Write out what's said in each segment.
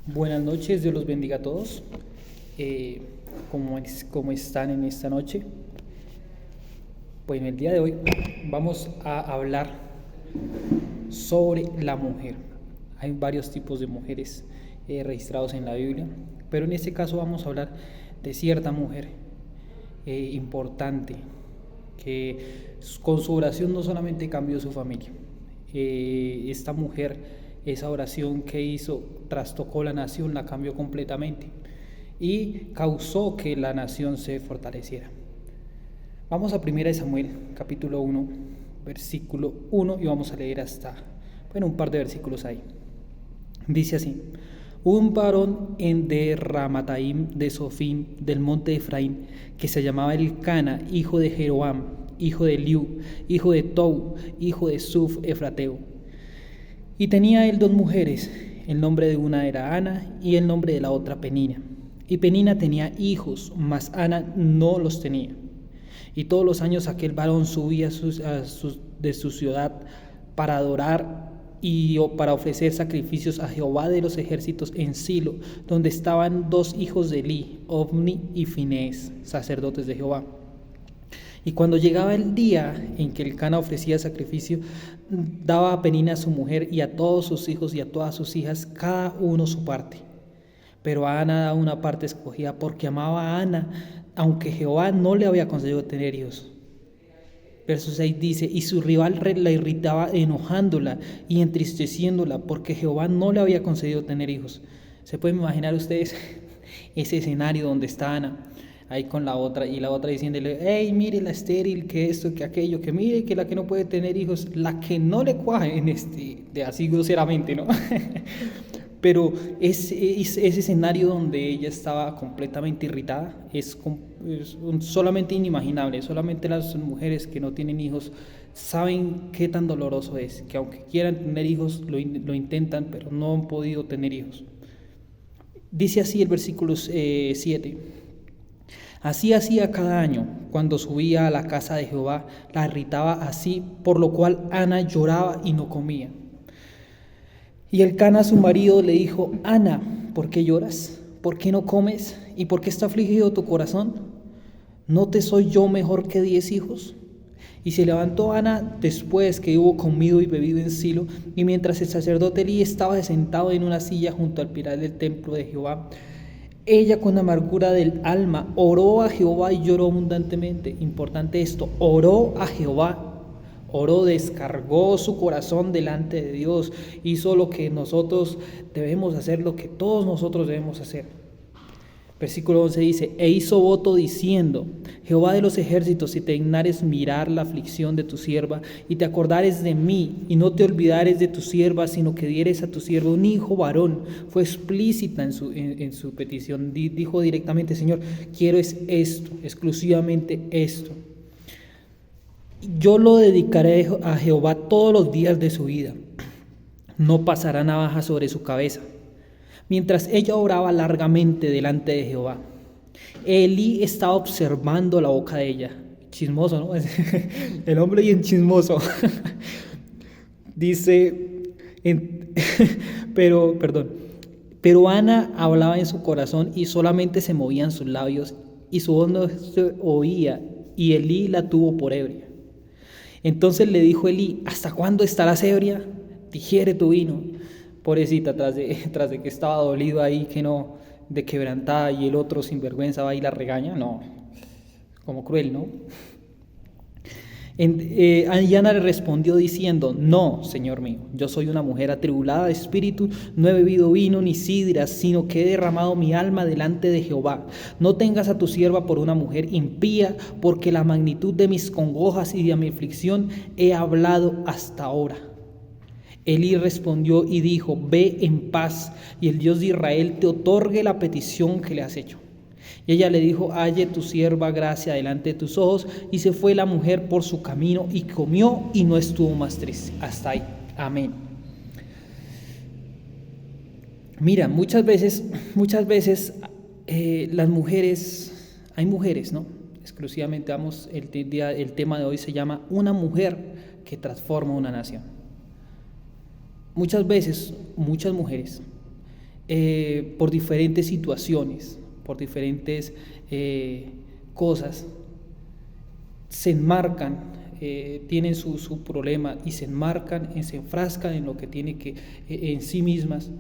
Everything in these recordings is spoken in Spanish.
Buenas noches, Dios los bendiga a todos. ¿Cómo están en esta noche? Pues en el día de hoy vamos a hablar sobre la mujer. Hay varios tipos de mujeres registrados en la Biblia, pero en este caso vamos a hablar de cierta mujer importante que con su oración no solamente cambió su familia. Esta mujer, esa oración que hizo, trastocó la nación, la cambió completamente y causó que la nación se fortaleciera. Vamos a 1 Samuel, capítulo 1, versículo 1, y vamos a leer hasta, un par de versículos ahí. Dice así: un varón de Ramataim de Sofim, del monte de Efraín, que se llamaba Elcana, hijo de Jeroam, hijo de Eliú, hijo de Tou, hijo de Suf, efrateo. Y tenía él 2 mujeres, el nombre de una era Ana y el nombre de la otra Penina. Y Penina tenía hijos, mas Ana no los tenía. Y todos los años aquel varón subía de su ciudad para adorar y para ofrecer sacrificios a Jehová de los ejércitos en Silo, donde estaban 2 hijos de Elí, Ofni y Finés, sacerdotes de Jehová. Y cuando llegaba el día en que Elcana ofrecía sacrificio, daba a Penina a su mujer y a todos sus hijos y a todas sus hijas, cada uno su parte. Pero a Ana daba una parte escogida, porque amaba a Ana, aunque Jehová no le había concedido tener hijos. Verso 6 dice: y su rival la irritaba enojándola y entristeciéndola, porque Jehová no le había concedido tener hijos. ¿Se pueden imaginar ustedes ese escenario donde está Ana ahí con la otra, y la otra diciéndole: hey, mire la estéril, que esto, que aquello, que mire que la que no puede tener hijos, la que no le cuaje de así groseramente, ¿no? Pero ese escenario donde ella estaba completamente irritada es solamente inimaginable. Solamente las mujeres que no tienen hijos saben qué tan doloroso es, que aunque quieran tener hijos, lo intentan, pero no han podido tener hijos. Dice así el versículo 7: así hacía cada año, cuando subía a la casa de Jehová, la irritaba así, por lo cual Ana lloraba y no comía. Y Elcana, su marido, le dijo: Ana, ¿por qué lloras? ¿Por qué no comes? ¿Y por qué está afligido tu corazón? ¿No te soy yo mejor que 10 hijos? Y se levantó Ana después que hubo comido y bebido en Silo, y mientras el sacerdote Elí estaba sentado en una silla junto al pilar del templo de Jehová, ella con amargura del alma oró a Jehová y lloró abundantemente. Importante esto: oró a Jehová. Oró, descargó su corazón delante de Dios, hizo lo que nosotros debemos hacer, lo que todos nosotros debemos hacer. Versículo 11 dice: e hizo voto diciendo: Jehová de los ejércitos, si te dignares mirar la aflicción de tu sierva, y te acordares de mí, y no te olvidares de tu sierva, sino que dieres a tu sierva un hijo varón. Fue explícita en su petición, dijo directamente: Señor, quiero esto, exclusivamente esto. Yo lo dedicaré a Jehová todos los días de su vida. No pasará navaja sobre su cabeza. Mientras ella oraba largamente delante de Jehová, Elí estaba observando la boca de ella. Chismoso, ¿no? El hombre bien chismoso. Dice, pero Ana hablaba en su corazón y solamente se movían sus labios y su voz no se oía, y Elí la tuvo por ebria. Entonces le dijo Elí: ¿hasta cuándo estarás ebria? Digiere tu vino. Pobrecita, tras de que estaba dolido ahí, que no, de quebrantada, y el otro sinvergüenza va y la regaña, no, como cruel, ¿no? Y Ana le respondió diciendo: no, señor mío, yo soy una mujer atribulada de espíritu, no he bebido vino ni sidra, sino que he derramado mi alma delante de Jehová. No tengas a tu sierva por una mujer impía, porque la magnitud de mis congojas y de mi aflicción he hablado hasta ahora. Elí respondió y dijo: ve en paz, y el Dios de Israel te otorgue la petición que le has hecho. Y ella le dijo: halle tu sierva gracia delante de tus ojos. Y se fue la mujer por su camino y comió, y no estuvo más triste. Hasta ahí. Amén. Mira, muchas veces las mujeres, hay mujeres, ¿no? Exclusivamente el tema de hoy se llama una mujer que transforma una nación. Muchas veces, muchas mujeres por diferentes situaciones, por diferentes cosas, se enmarcan, tienen su problema y se enmarcan, se enfrascan en lo que tiene que, en sí mismas.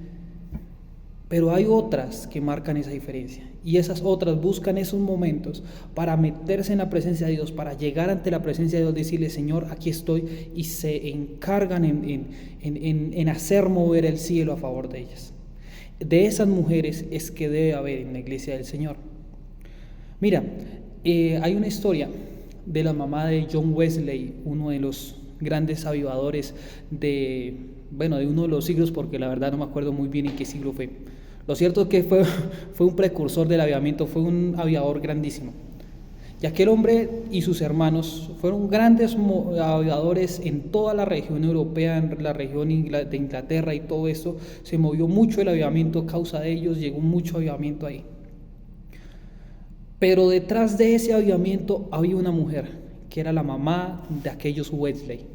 Pero hay otras que marcan esa diferencia, y esas otras buscan esos momentos para meterse en la presencia de Dios, para llegar ante la presencia de Dios, decirle: Señor, aquí estoy, y se encargan en hacer mover el cielo a favor de ellas. De esas mujeres es que debe haber en la iglesia del Señor. Mira, hay una historia de la mamá de John Wesley, uno de los grandes avivadores de uno de los siglos, porque la verdad no me acuerdo muy bien en qué siglo fue. Lo cierto es que fue un precursor del avivamiento, fue un avivador grandísimo. Y aquel hombre y sus hermanos fueron grandes avivadores en toda la región europea, en la región de Inglaterra, y todo eso. Se movió mucho el avivamiento a causa de ellos, llegó mucho avivamiento ahí. Pero detrás de ese avivamiento había una mujer, que era la mamá de aquellos Wesley.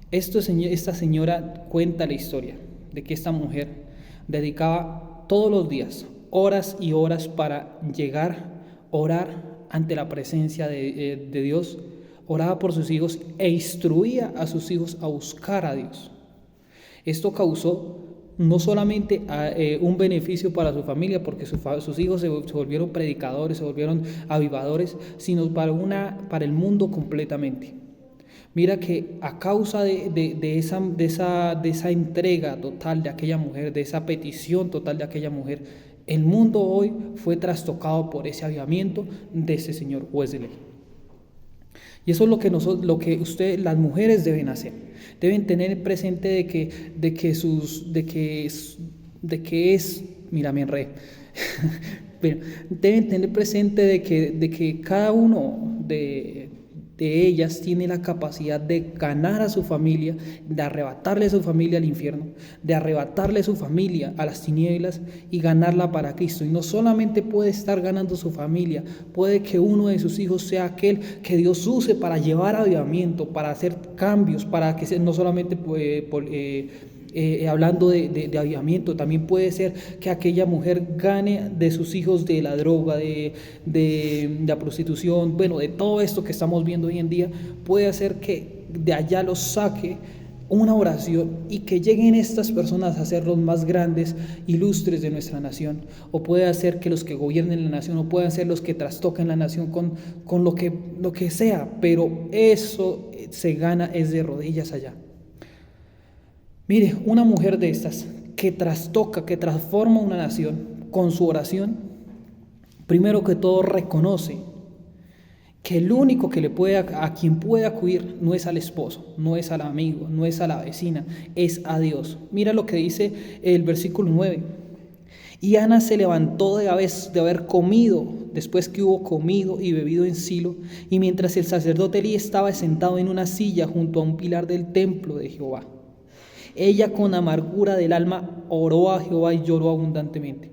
Esta señora cuenta la historia de que esta mujer dedicaba todos los días horas y horas para llegar, orar ante la presencia de Dios, oraba por sus hijos e instruía a sus hijos a buscar a Dios. Esto causó no solamente un beneficio para su familia, porque sus hijos se volvieron predicadores, se volvieron avivadores, sino para el mundo completamente. Mira que a causa de esa entrega total de aquella mujer, de esa petición total de aquella mujer, el mundo hoy fue trastocado por ese avivamiento de ese señor Wesley. Y eso es lo que ustedes, las mujeres, deben hacer. Deben tener presente mira, me enredé. Pero deben tener presente de que cada uno de ellas tiene la capacidad de ganar a su familia, de arrebatarle a su familia al infierno, de arrebatarle a su familia a las tinieblas y ganarla para Cristo. Y no solamente puede estar ganando su familia, puede que uno de sus hijos sea aquel que Dios use para llevar avivamiento, para hacer cambios, para que no solamente hablando de avivamiento, también puede ser que aquella mujer gane de sus hijos de la droga, de la prostitución, de todo esto que estamos viendo hoy en día. Puede hacer que de allá los saque una oración y que lleguen estas personas a ser los más grandes, ilustres de nuestra nación. O puede hacer que los que gobiernen la nación, o pueden ser los que trastoquen la nación con lo que sea, pero eso se gana es de rodillas allá. Mire, una mujer de estas que trastoca, que transforma una nación con su oración, primero que todo reconoce que el único que a quien puede acudir no es al esposo, no es al amigo, no es a la vecina, es a Dios. Mira lo que dice el versículo 9. Y Ana se levantó de haber comido, después que hubo comido y bebido en Silo, y mientras el sacerdote Elí estaba sentado en una silla junto a un pilar del templo de Jehová. Ella, con amargura del alma, oró a Jehová y lloró abundantemente.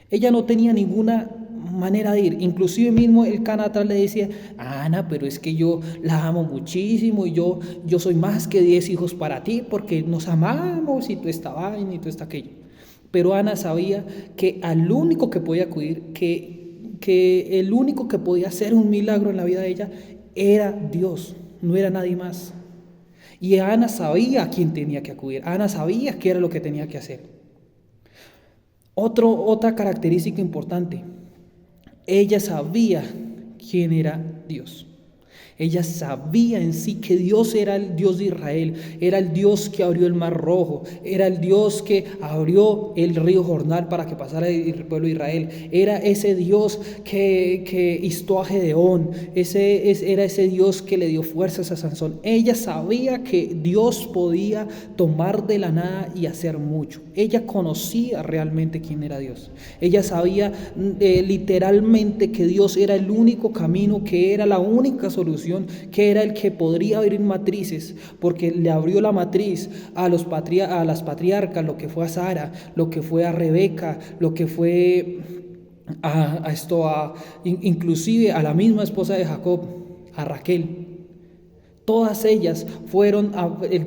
Ella no tenía ninguna manera de ir. Inclusive mismo el Cana atrás le decía: Ana, pero es que yo la amo muchísimo, y yo soy más que 10 hijos para ti, porque nos amamos, y tú esta vaina y tú esta aquello. Pero Ana sabía que al único que podía acudir, que el único que podía hacer un milagro en la vida de ella era Dios, no era nadie más. Y Ana sabía a quién tenía que acudir, Ana sabía qué era lo que tenía que hacer. Otra característica importante: ella sabía quién era Dios. Ella sabía en sí que Dios era el Dios de Israel, era el Dios que abrió el Mar Rojo, era el Dios que abrió el río Jordán para que pasara el pueblo de Israel, era ese Dios que instó a Gedeón, era ese Dios que le dio fuerzas a Sansón. Ella sabía que Dios podía tomar de la nada y hacer mucho. Ella conocía realmente quién era Dios. Ella sabía literalmente que Dios era el único camino, que era la única solución, que era el que podría abrir matrices, porque le abrió la matriz a las patriarcas, lo que fue a Sara, lo que fue a Rebeca, lo que fue inclusive a la misma esposa de Jacob, a Raquel. Todas ellas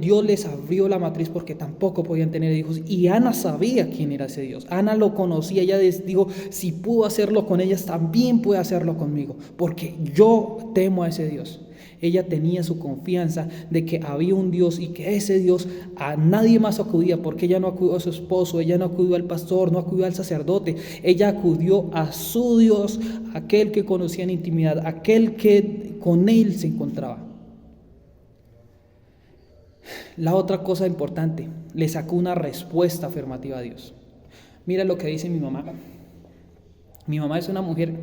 Dios les abrió la matriz porque tampoco podían tener hijos. Y Ana sabía quién era ese Dios. Ana lo conocía. Ella dijo, si pudo hacerlo con ellas, también puede hacerlo conmigo. Porque yo temo a ese Dios. Ella tenía su confianza de que había un Dios y que ese Dios a nadie más acudía, porque ella no acudió a su esposo, ella no acudió al pastor, no acudió al sacerdote. Ella acudió a su Dios, aquel que conocía en intimidad, aquel que con él se encontraba. La otra cosa importante, le sacó una respuesta afirmativa a Dios. Mira lo que dice mi mamá. Mi mamá es una mujer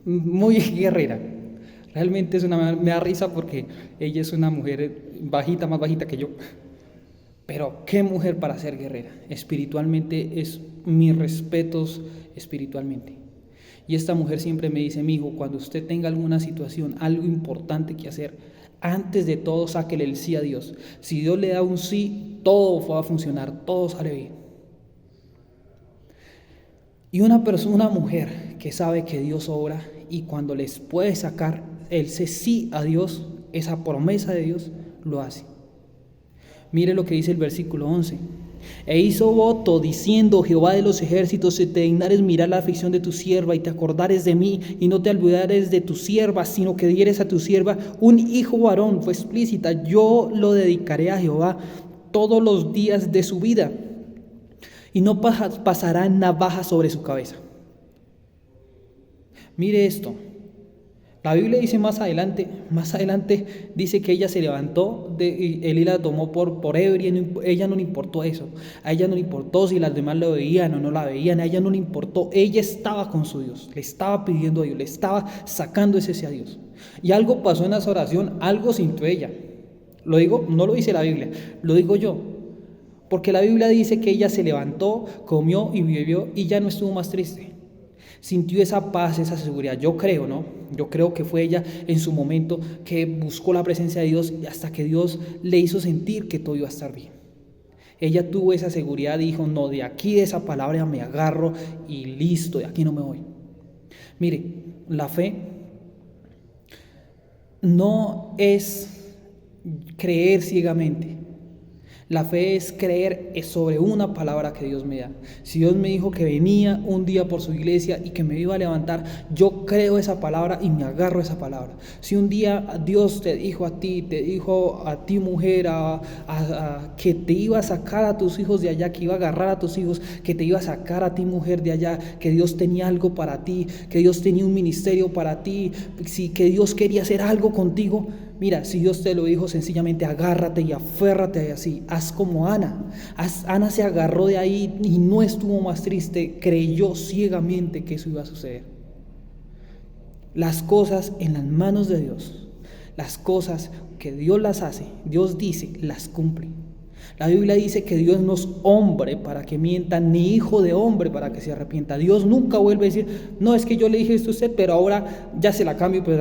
muy guerrera. Realmente me da risa porque ella es una mujer bajita, más bajita que yo. Pero qué mujer para ser guerrera. Espiritualmente es mis respetos espiritualmente. Y esta mujer siempre me dice, mi hijo, cuando usted tenga alguna situación, algo importante que hacer, antes de todo, sáquele el sí a Dios. Si Dios le da un sí, todo va a funcionar, todo sale bien. Y una mujer que sabe que Dios obra y cuando les puede sacar el sí a Dios, esa promesa de Dios, lo hace. Mire lo que dice el versículo 11. E hizo voto diciendo, Jehová de los ejércitos, si te dignares mirar la aflicción de tu sierva y te acordares de mí y no te olvidares de tu sierva, sino que dieres a tu sierva un hijo varón, fue explícita, yo lo dedicaré a Jehová todos los días de su vida y no pasará navaja sobre su cabeza. Mire esto. La Biblia dice más adelante dice que ella se levantó, él la tomó por ebria, ella no le importó eso, a ella no le importó si las demás lo veían o no la veían, a ella no le importó, ella estaba con su Dios, le estaba pidiendo a Dios, le estaba sacando ese sí a Dios. Y algo pasó en esa oración, algo sintió ella. Lo digo, no lo dice la Biblia, lo digo yo, porque la Biblia dice que ella se levantó, comió y bebió y ya no estuvo más triste. Sintió esa paz, esa seguridad. Yo creo, ¿no? Yo creo que fue ella en su momento que buscó la presencia de Dios y hasta que Dios le hizo sentir que todo iba a estar bien. Ella tuvo esa seguridad y dijo, no, de aquí de esa palabra me agarro y listo, de aquí no me voy. Mire, la fe no es creer ciegamente. La fe es creer sobre una palabra que Dios me da. Si Dios me dijo que venía un día por su iglesia y que me iba a levantar, yo creo esa palabra y me agarro a esa palabra. Si un día Dios te dijo a ti mujer, que te iba a sacar a tus hijos de allá, que iba a agarrar a tus hijos, que te iba a sacar a ti mujer de allá, que Dios tenía algo para ti, que Dios tenía un ministerio para ti, que Dios quería hacer algo contigo. Mira, si Dios te lo dijo, sencillamente agárrate y aférrate así. Haz como Ana. Ana se agarró de ahí y no estuvo más triste. Creyó ciegamente que eso iba a suceder. Las cosas en las manos de Dios, las cosas que Dios las hace, Dios dice, las cumple. La Biblia dice que Dios no es hombre para que mienta, ni hijo de hombre para que se arrepienta. Dios nunca vuelve a decir, no, es que yo le dije esto a usted, pero ahora ya se la cambio, pues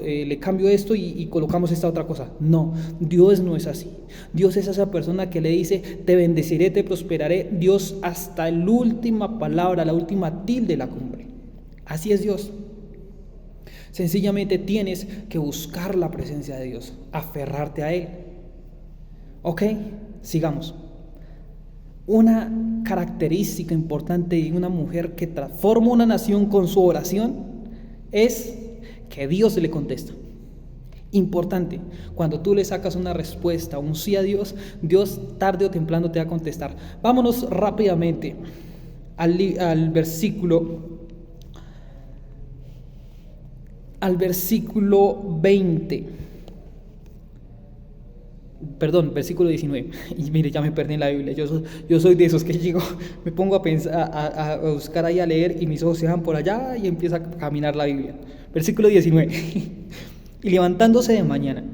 le cambio esto y colocamos esta otra cosa. No, Dios no es así. Dios es esa persona que le dice, te bendeciré, te prosperaré. Dios hasta la última palabra, la última tilde la cumple. Así es Dios. Sencillamente tienes que buscar la presencia de Dios, aferrarte a Él. ¿Ok? Sigamos. Una característica importante de una mujer que transforma una nación con su oración es que Dios le contesta. Importante, cuando tú le sacas una respuesta, un sí a Dios, Dios tarde o temprano te va a contestar. Vámonos rápidamente al versículo 20. Perdón, versículo 19. Y mire, ya me perdí en la Biblia. Yo soy de esos que llego, me pongo a pensar, a buscar ahí, a leer, y mis ojos se van por allá y empieza a caminar la Biblia. Versículo 19. Y levantándose de mañana,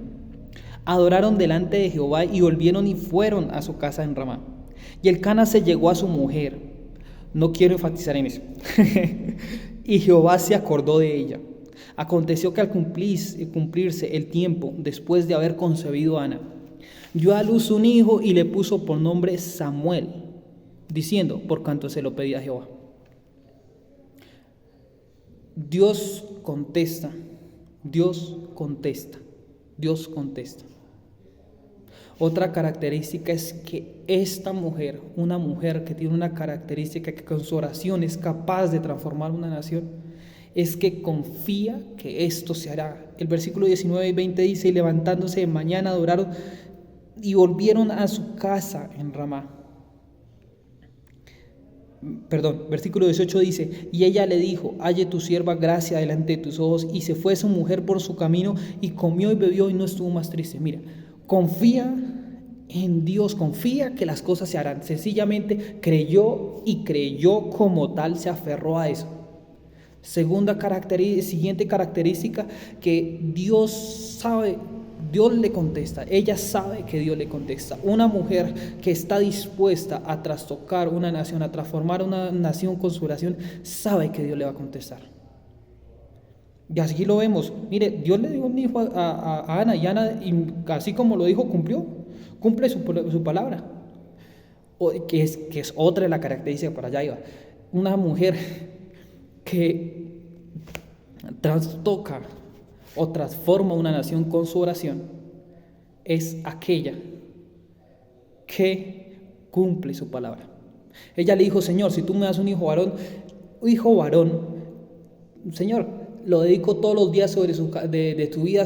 adoraron delante de Jehová y volvieron y fueron a su casa en Ramá. Y Elcana se llegó a su mujer. No quiero enfatizar en eso. Y Jehová se acordó de ella. Aconteció que al cumplirse el tiempo, después de haber concebido a Ana, dio a luz un hijo y le puso por nombre Samuel, diciendo, por cuanto se lo pedía a Jehová. Dios contesta. Dios contesta. Otra característica es que esta mujer, una mujer que tiene una característica que con su oración es capaz de transformar una nación, es que confía que esto se hará. El versículo 19 y 20 dice: y levantándose de mañana adoraron y volvieron a su casa en Ramá. Versículo 18 dice: y ella le dijo: halle tu sierva gracia delante de tus ojos. Y se fue su mujer por su camino y comió y bebió y no estuvo más triste. Mira, confía en Dios, confía que las cosas se harán. Sencillamente creyó, y creyó como tal, se aferró a eso. Siguiente característica, que Dios sabe, Dios le contesta. Ella sabe que Dios le contesta. Una mujer que está dispuesta a trastocar una nación, a transformar una nación con su oración, sabe que Dios le va a contestar. Y así lo vemos. Mire, Dios le dio un hijo a Ana, y Ana, así como lo dijo, cumple su palabra. Que es otra de las características, para allá iba. Una mujer que trastoca o transforma una nación con su oración es aquella que cumple su palabra. Ella le dijo: Señor, si tú me das un hijo varón, Señor, lo dedico todos los días de tu vida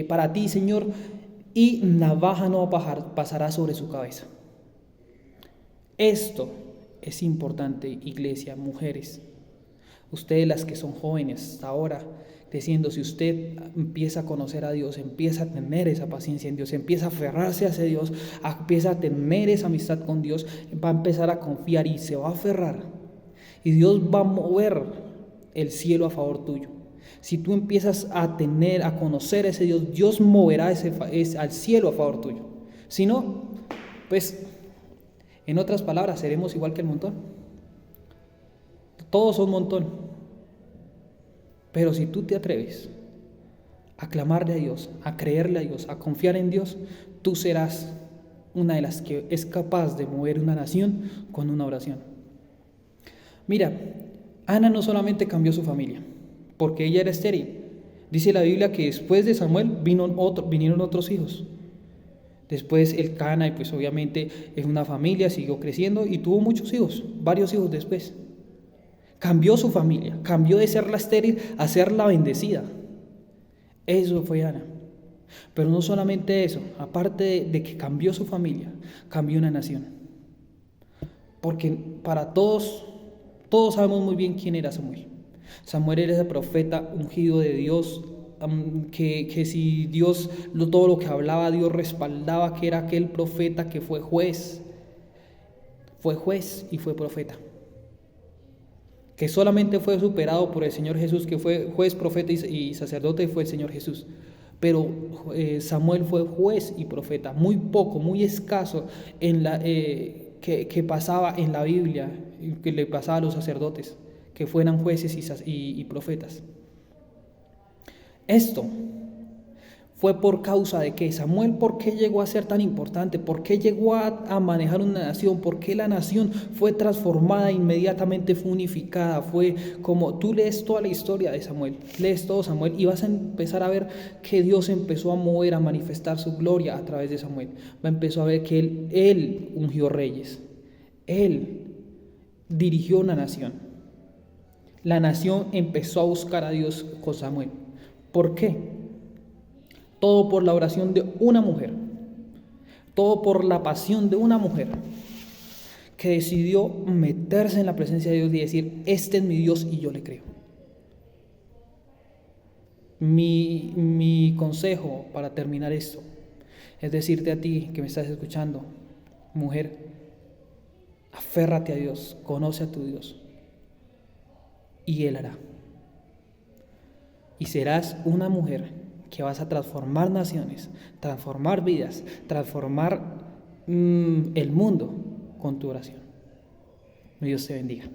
para ti, Señor, y navaja no pasará sobre su cabeza. Esto es importante, iglesia, mujeres. Ustedes, las que son jóvenes ahora, diciendo, si usted empieza a conocer a Dios, empieza a tener esa paciencia en Dios, empieza a aferrarse a ese Dios, empieza a tener esa amistad con Dios, va a empezar a confiar y se va a aferrar. Y Dios va a mover el cielo a favor tuyo. Si tú empiezas a conocer a ese Dios, Dios moverá al cielo a favor tuyo. Si no, pues, en otras palabras, seremos igual que el montón. Todos son un montón. Pero si tú te atreves a clamarle a Dios, a creerle a Dios, a confiar en Dios, tú serás una de las que es capaz de mover una nación con una oración. Mira, Ana no solamente cambió su familia, porque ella era estéril. Dice la Biblia que después de Samuel vinieron otros hijos. Después Elcana, y pues obviamente es una familia, siguió creciendo y tuvo muchos hijos, varios hijos después. Cambió su familia, cambió de ser la estéril a ser la bendecida. Eso fue Ana. Pero no solamente eso, aparte de que cambió su familia, cambió una nación. Porque para todos sabemos muy bien quién era Samuel. Samuel era ese profeta ungido de Dios, que si Dios, todo lo que hablaba, Dios respaldaba, que era aquel profeta que fue juez y fue profeta. Que solamente fue superado por el Señor Jesús, que fue juez, profeta y sacerdote, fue el Señor Jesús. Pero Samuel fue juez y profeta, muy poco, muy escaso que pasaba en la Biblia, que le pasaba a los sacerdotes, que fueran jueces y profetas. Esto fue por causa de que Samuel, ¿por qué llegó a ser tan importante? ¿Por qué llegó a manejar una nación? ¿Por qué la nación fue transformada, inmediatamente fue unificada? Fue como tú lees toda la historia de Samuel, lees todo Samuel y vas a empezar a ver que Dios empezó a mover, a manifestar su gloria a través de Samuel. Empezó a ver que él ungió reyes, él dirigió una nación. La nación empezó a buscar a Dios con Samuel. ¿Por qué? Todo por la oración de una mujer, todo por la pasión de una mujer que decidió meterse en la presencia de Dios y decir: este es mi Dios y yo le creo. Mi consejo para terminar esto es decirte a ti que me estás escuchando, mujer, aférrate a Dios, conoce a tu Dios y Él hará. Y serás una mujer que vas a transformar naciones, transformar vidas, transformar el mundo con tu oración. Dios te bendiga.